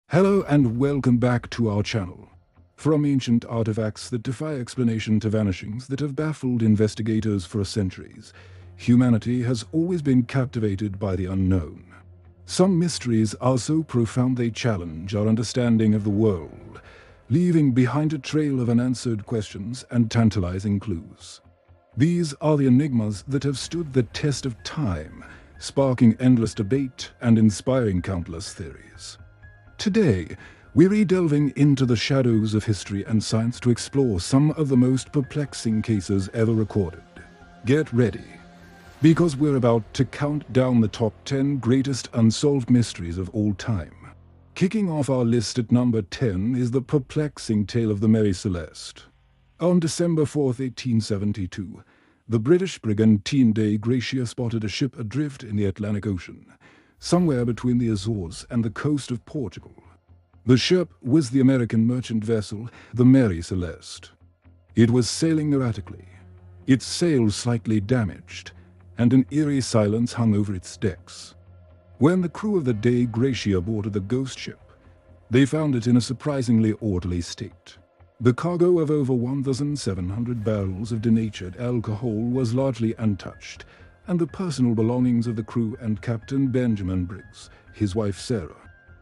Hello and welcome back to our channel. From ancient artifacts that defy explanation to vanishings that have baffled investigators for centuries, humanity has always been captivated by the unknown. Some mysteries are so profound they challenge our understanding of the world, leaving behind a trail of unanswered questions and tantalizing clues. These are the enigmas that have stood the test of time, sparking endless debate and inspiring countless theories. Today, we're delving into the shadows of history and science to explore some of the most perplexing cases ever recorded. Get ready, because we're about to count down the top 10 greatest unsolved mysteries of all time. Kicking off our list at number 10 is the perplexing tale of the Mary Celeste. On December 4th, 1872, the British brigantine de Gracia spotted a ship adrift in the Atlantic Ocean, somewhere between the Azores and the coast of Portugal. The ship was the American merchant vessel, the Mary Celeste. It was sailing erratically, its sails slightly damaged, and an eerie silence hung over its decks. When the crew of the de Gracia boarded the ghost ship, they found it in a surprisingly orderly state. The cargo of over 1,700 barrels of denatured alcohol was largely untouched, and the personal belongings of the crew and Captain Benjamin Briggs, his wife Sarah,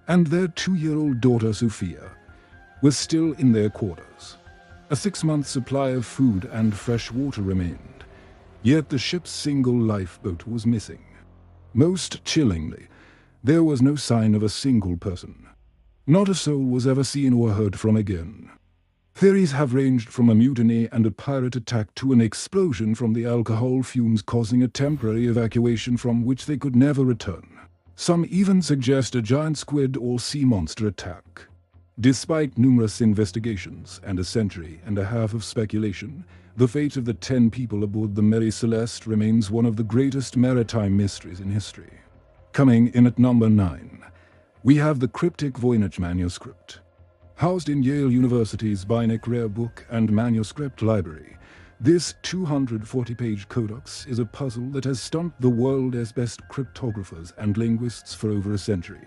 and their 2-year-old daughter Sophia were still in their quarters. A 6-month supply of food and fresh water remained, yet the ship's single lifeboat was missing. Most chillingly, there was no sign of a single person. Not a soul was ever seen or heard from again. Theories have ranged from a mutiny and a pirate attack to an explosion from the alcohol fumes causing a temporary evacuation from which they could never return. Some even suggest a giant squid or sea monster attack. Despite numerous investigations and a century and a half of speculation, the fate of the 10 people aboard the Mary Celeste remains one of the greatest maritime mysteries in history. Coming in at number 9, we have the cryptic Voynich manuscript. Housed in Yale University's Beinecke Rare Book and Manuscript Library, this 240-page codex is a puzzle that has stumped the world as best cryptographers and linguists for over a century.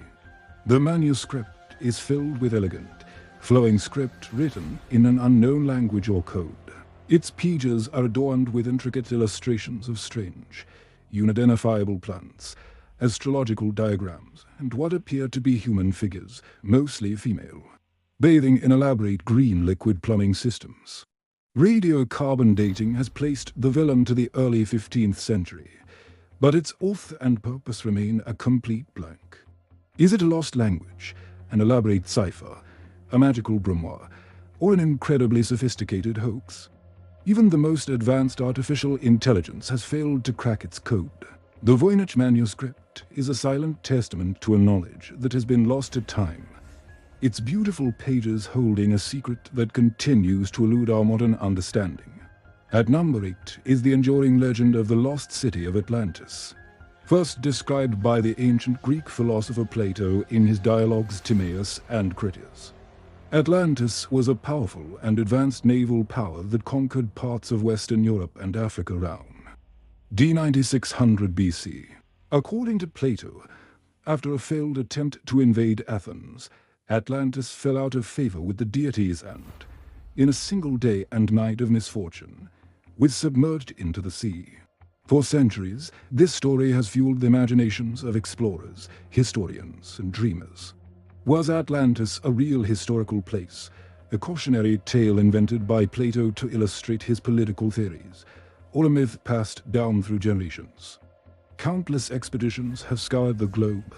The manuscript is filled with elegant, flowing script written in an unknown language or code. Its pages are adorned with intricate illustrations of strange, unidentifiable plants, astrological diagrams, and what appear to be human figures, mostly female, bathing in elaborate green liquid plumbing systems. Radiocarbon dating has placed the villain to the early 15th century, but its author and purpose remain a complete blank. Is it a lost language, an elaborate cipher, a magical grimoire, or an incredibly sophisticated hoax? Even the most advanced artificial intelligence has failed to crack its code. The Voynich manuscript is a silent testament to a knowledge that has been lost to time, its beautiful pages holding a secret that continues to elude our modern understanding. At number 8 is the enduring legend of the lost city of Atlantis. First described by the ancient Greek philosopher Plato in his dialogues Timaeus and Critias. Atlantis was a powerful and advanced naval power that conquered parts of Western Europe and Africa around d. 9600 BC. According to Plato, after a failed attempt to invade Athens, Atlantis fell out of favor with the deities and, in a single day and night of misfortune, was submerged into the sea. For centuries, this story has fueled the imaginations of explorers, historians, and dreamers. Was Atlantis a real historical place, a cautionary tale invented by Plato to illustrate his political theories, or a myth passed down through generations? Countless expeditions have scoured the globe,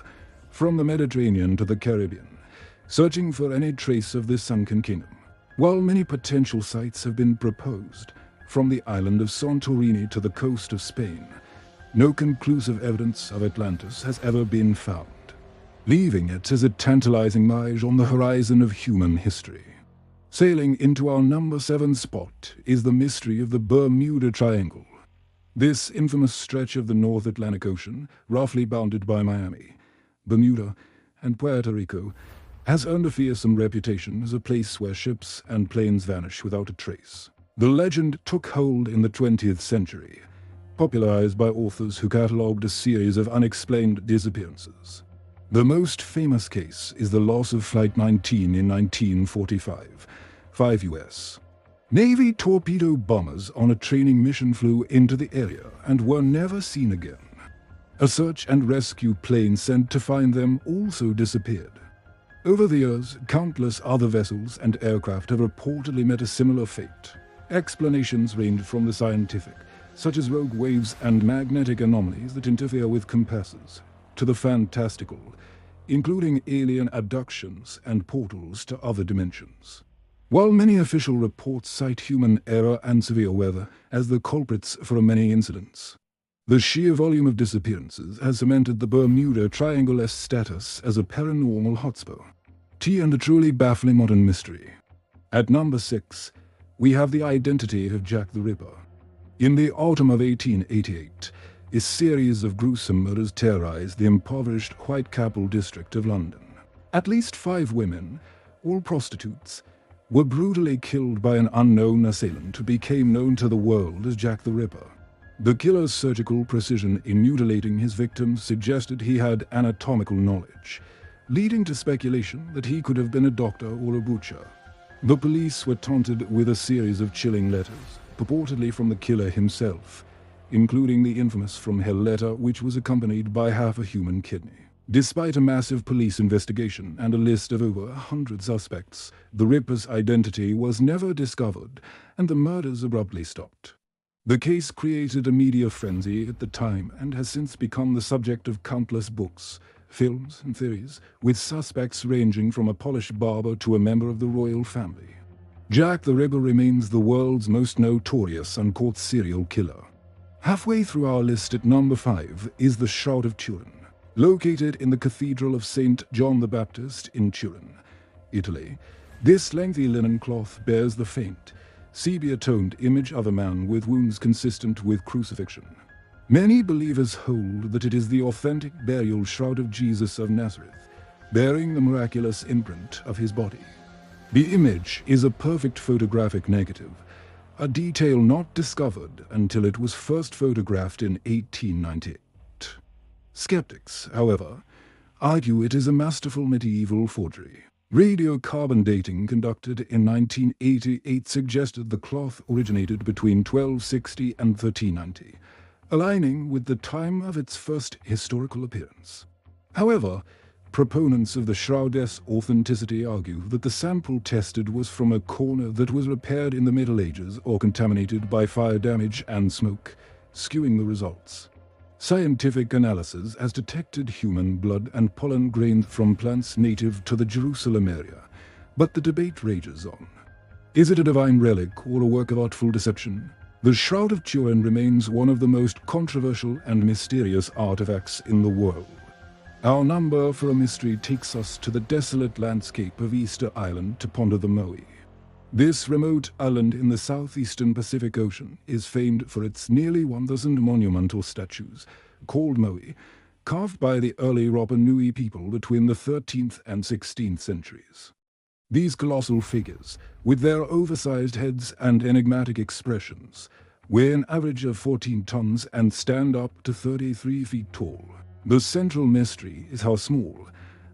from the Mediterranean to the Caribbean, searching for any trace of this sunken kingdom. While many potential sites have been proposed, from the island of Santorini to the coast of Spain, no conclusive evidence of Atlantis has ever been found, leaving it as a tantalizing mirage on the horizon of human history. Sailing into our number 7 spot is the mystery of the Bermuda Triangle. This infamous stretch of the North Atlantic Ocean, roughly bounded by Miami, Bermuda, and Puerto Rico, has earned a fearsome reputation as a place where ships and planes vanish without a trace. The legend took hold in the 20th century, popularized by authors who catalogued a series of unexplained disappearances. The most famous case is the loss of Flight 19 in 1945, 5 U.S. Navy torpedo bombers on a training mission flew into the area and were never seen again. A search and rescue plane sent to find them also disappeared. Over the years, countless other vessels and aircraft have reportedly met a similar fate. Explanations range from the scientific, such as rogue waves and magnetic anomalies that interfere with compasses, to the fantastical, including alien abductions and portals to other dimensions. While many official reports cite human error and severe weather as the culprits for many incidents, the sheer volume of disappearances has cemented the Bermuda Triangle-esque status as a paranormal hotspot. And a truly baffling modern mystery. At number 6, we have the identity of Jack the Ripper. In the autumn of 1888, a series of gruesome murders terrorized the impoverished Whitechapel district of London. At least 5 women, all prostitutes, were brutally killed by an unknown assailant who became known to the world as Jack the Ripper. The killer's surgical precision in mutilating his victims suggested he had anatomical knowledge, leading to speculation that he could have been a doctor or a butcher. The police were taunted with a series of chilling letters, purportedly from the killer himself, including the infamous From Hell letter, which was accompanied by half a human kidney. Despite a massive police investigation and a list of over 100 suspects, the Ripper's identity was never discovered, and the murders abruptly stopped. The case created a media frenzy at the time and has since become the subject of countless books, films, and theories, with suspects ranging from a polished barber to a member of the royal family. Jack the Ripper remains the world's most notorious uncaught serial killer. Halfway through our list at number 5 is the Shroud of Turin. Located in the Cathedral of St. John the Baptist in Turin, Italy, this lengthy linen cloth bears the faint, sepia-toned image of a man with wounds consistent with crucifixion. Many believers hold that it is the authentic burial shroud of Jesus of Nazareth, bearing the miraculous imprint of his body. The image is a perfect photographic negative, a detail not discovered until it was first photographed in 1898. Skeptics, however, argue it is a masterful medieval forgery. Radiocarbon dating conducted in 1988 suggested the cloth originated between 1260 and 1390, aligning with the time of its first historical appearance. However, proponents of the shroud's authenticity argue that the sample tested was from a corner that was repaired in the Middle Ages or contaminated by fire damage and smoke, skewing the results. Scientific analysis has detected human blood and pollen grains from plants native to the Jerusalem area, but the debate rages on. Is it a divine relic or a work of artful deception? The Shroud of Turin remains one of the most controversial and mysterious artifacts in the world. Our number for a mystery takes us to the desolate landscape of Easter Island to ponder the Moe. This remote island in the southeastern Pacific Ocean is famed for its nearly 1,000 monumental statues, called Moe, carved by the early Rapa Nui people between the 13th and 16th centuries. These colossal figures, with their oversized heads and enigmatic expressions, weigh an average of 14 tons and stand up to 33 feet tall. The central mystery is how small,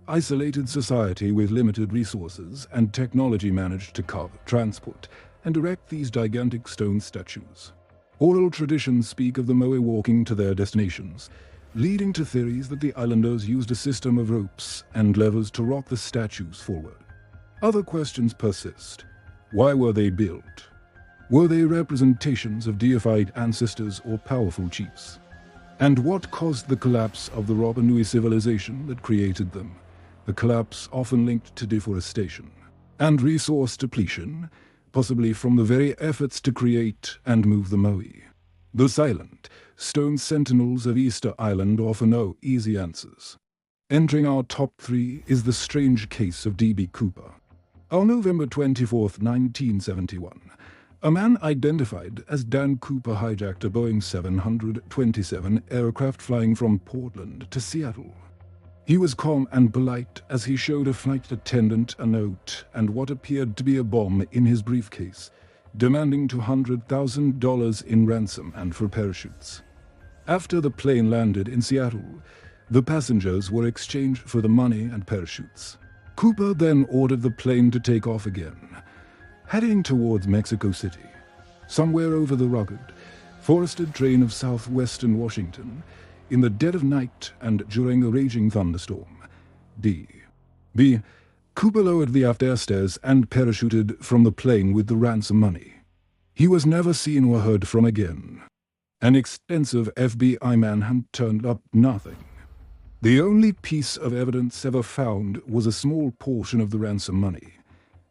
isolated society with limited resources and technology managed to carve, transport, and erect these gigantic stone statues. Oral traditions speak of the Moe walking to their destinations, leading to theories that the islanders used a system of ropes and levers to rock the statues forward. Other questions persist. Why were they built? Were they representations of deified ancestors or powerful chiefs? And what caused the collapse of the Rapa Nui civilization that created them? A collapse often linked to deforestation and resource depletion, possibly from the very efforts to create and move the Moe. The silent, stone sentinels of Easter Island offer no easy answers. Entering our top 3 is the strange case of D.B. Cooper. On November 24, 1971, a man identified as Dan Cooper hijacked a Boeing 727 aircraft flying from Portland to Seattle. He was calm and polite as he showed a flight attendant a note and what appeared to be a bomb in his briefcase, demanding $200,000 in ransom and for parachutes. After the plane landed in Seattle, The passengers were exchanged for the money and parachutes. Cooper then ordered the plane to take off again, heading towards Mexico City. Somewhere over the rugged, forested terrain of southwestern Washington, in the dead of night and during a raging thunderstorm. B. Cooper lowered the aft stairs and parachuted from the plane with the ransom money. He was never seen or heard from again. An extensive FBI manhunt turned up nothing. The only piece of evidence ever found was a small portion of the ransom money,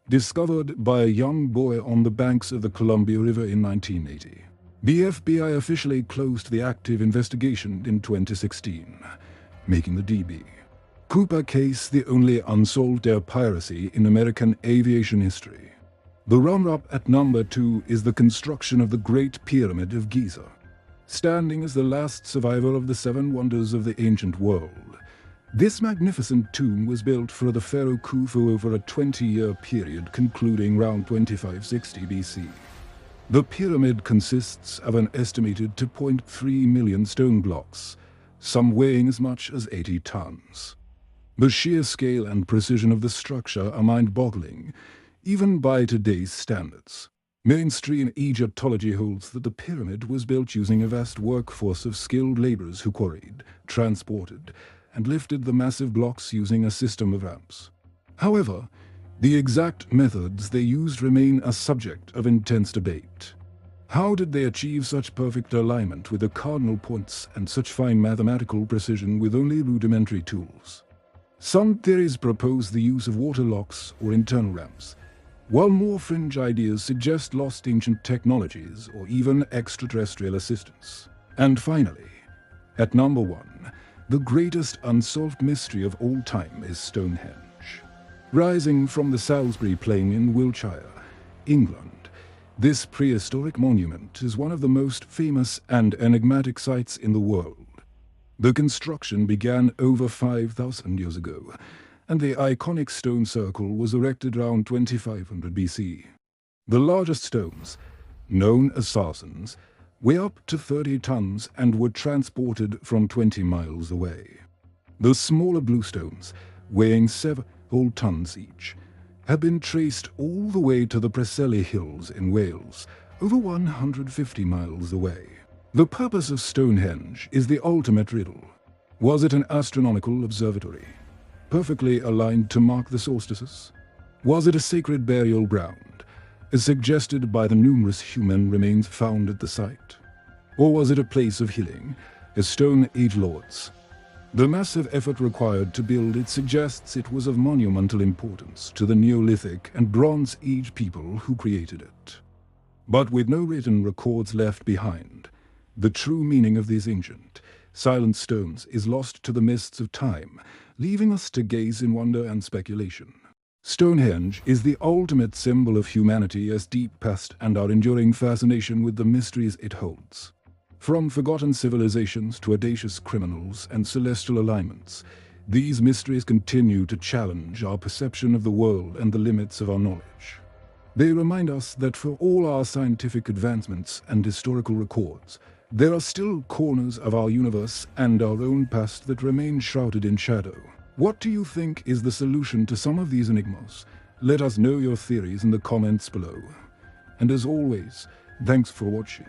discovered by a young boy on the banks of the Columbia River in 1980. The FBI officially closed the active investigation in 2016, making the DB Cooper case the only unsolved air piracy in American aviation history. The runner-up at number 2 is the construction of the Great Pyramid of Giza. Standing as the last survivor of the 7 wonders of the ancient world, this magnificent tomb was built for the pharaoh Khufu over a 20-year period concluding around 2560 BC. The pyramid consists of an estimated 2.3 million stone blocks, some weighing as much as 80 tons. The sheer scale and precision of the structure are mind-boggling, even by today's standards. Mainstream Egyptology holds that the pyramid was built using a vast workforce of skilled laborers who quarried, transported, and lifted the massive blocks using a system of ramps. However, the exact methods they used remain a subject of intense debate. How did they achieve such perfect alignment with the cardinal points and such fine mathematical precision with only rudimentary tools? Some theories propose the use of water locks or internal ramps, while more fringe ideas suggest lost ancient technologies or even extraterrestrial assistance. And finally, at number 1, the greatest unsolved mystery of all time is Stonehenge. Rising from the Salisbury Plain in Wiltshire, England, this prehistoric monument is one of the most famous and enigmatic sites in the world. The construction began over 5,000 years ago, and the iconic stone circle was erected around 2500 BC. The largest stones, known as sarsens, weigh up to 30 tons and were transported from 20 miles away. The smaller bluestones, weighing several tons each, have been traced all the way to the Preseli Hills in Wales, over 150 miles away. The purpose of Stonehenge is the ultimate riddle. Was it an astronomical observatory, perfectly aligned to mark the solstices? Was it a sacred burial ground, as suggested by the numerous human remains found at the site? Or was it a place of healing, as Stone Age lords? The massive effort required to build it suggests it was of monumental importance to the Neolithic and Bronze Age people who created it. But with no written records left behind, the true meaning of these ancient, silent stones is lost to the mists of time, leaving us to gaze in wonder and speculation. Stonehenge is the ultimate symbol of humanity as deep past and our enduring fascination with the mysteries it holds. From forgotten civilizations to audacious criminals and celestial alignments, these mysteries continue to challenge our perception of the world and the limits of our knowledge. They remind us that for all our scientific advancements and historical records, there are still corners of our universe and our own past that remain shrouded in shadow. What do you think is the solution to some of these enigmas? Let us know your theories in the comments below. And as always, thanks for watching.